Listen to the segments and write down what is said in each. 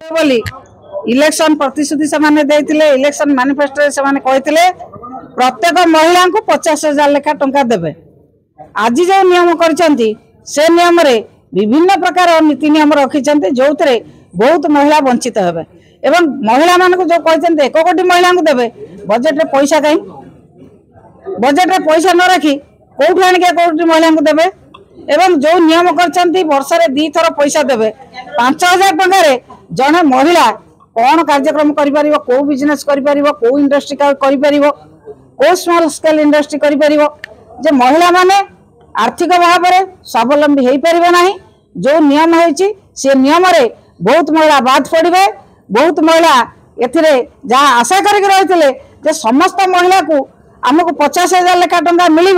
बोली इलेक्शन प्रतिश्रुति से election manifesto से कहते प्रत्येक महिला को 50,000 लेखा टंका देवे। आज जो नियम कर नियम रे विभिन्न प्रकार नीति नियम रखिंट जो थे बहुत महिला वंचित हेबे एवं महिला मान जो कहते 1 कोटी महिला को देवे बजेट रे पैसा कहीं बजेट रे पैसा न रखी कौटू आनिक 1 कोटी महिला को देवे एवं जो नियम कर वर्ष रे 2 थर पैसा देवे 5,000 टंका जड़े महिला कौन कार्यक्रम कर कौ बिजनेस कर कौ इंडस्ट्री कर कौ स्मॉल स्केल इंडस्ट्री कर महिला माने आर्थिक भाव में स्वावलंबी हो पार ना। जो नियम होती से नियम रे बहुत महिला बाद पड़े बहुत महिला एथिरे जहाँ आशा करके रही समस्त महिला को आमको 50,000 लेखा टंका मिल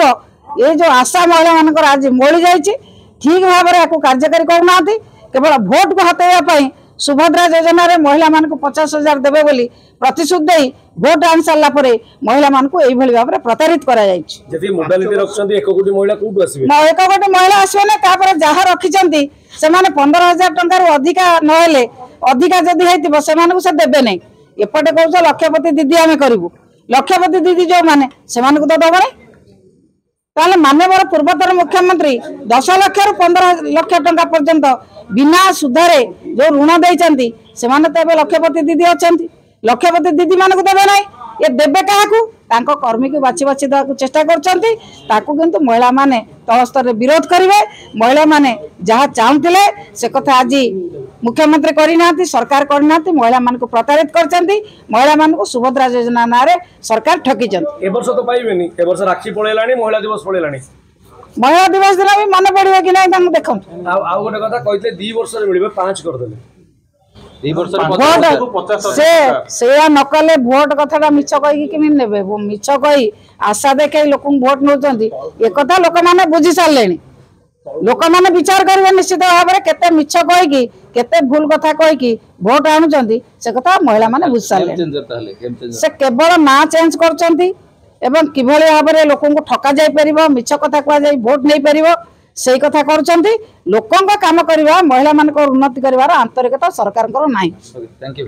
ये जो आशा महिला मानकर आज मोड़ी जाइए ठीक भाव में कार्यकारी करना केवल भोट को हटाई सुभद्रा योजना रे महिला मान को 50,000 देवे बोली प्रतिश्रुति दे भोट आन सारा महिला मान को यही भाव में प्रतारित करा जति मोडालिटी रखछन्ती 1 कोटी महिला कोठु आसीबे 1 कोटी महिला आसीबे ना तापर जहा रखिछन्ती से माने 15,000 टंका रु अधिका नहेले अधिका जदी हेतिबो से माने को से देबे नै एपटे कहउछ लक्षपति दीदी आमे करिवु लक्षपति दीदी जो माने से माने को तो दबो नै ताले माननीय पूर्वतन मुख्यमंत्री 10 लाख रु 15 लाख टंका पर्यंत बिना सुधारे जो ऋण देइचंती से माने तो एबे लक्षपति दीदी अछंती लक्षपति दीदी मान को देबे नै ये देबे काहाकू तांको कर्मी को बाछि बाछि देवा चेष्टा करछंती ताकू किंतु महिला माने तल स्तर रे विरोध करिवे। महिला माने जहा चाहुतिले से कथा आज मुख्यमंत्री करि नांती सरकार करि नांती महिला मान को प्रतारित करछंती महिला मान को सुभद्रा योजना नारे सरकार ठकीचंती। ए वर्ष तो पाइबेनी ए वर्ष राखी पळेलाणी महिला दिवस पळेलाणी महिला दिवस दिन भी मन पड़े कि नहीं तांको देखो आ गोटे कथा कहते 2 वर्ष रे मिलबे 5 कर देले 2 वर्ष रे 50 से नकले भोट कथा मिछ कही कि नेबे मिछ कही आशा देखे लोक भोट नौचंती ए कथा लोक माने बुझी सारले लोक माने विचार करिवे निश्चित भाव में केते मिछ कही केते भूल कथा कही भोट आनुचंती से कथा महिला माने बुझी सारले से केवल ना चेंज करचंती एवं किभली भाव में लोक ठका जाई परिबो मिछ कथा कह जाई भोट नहीं परिबो से कथा करुचंती लोकंक काम करबा महिला मान उन्नति करिवार आंतरिकता सरकार को नाही। Thank you.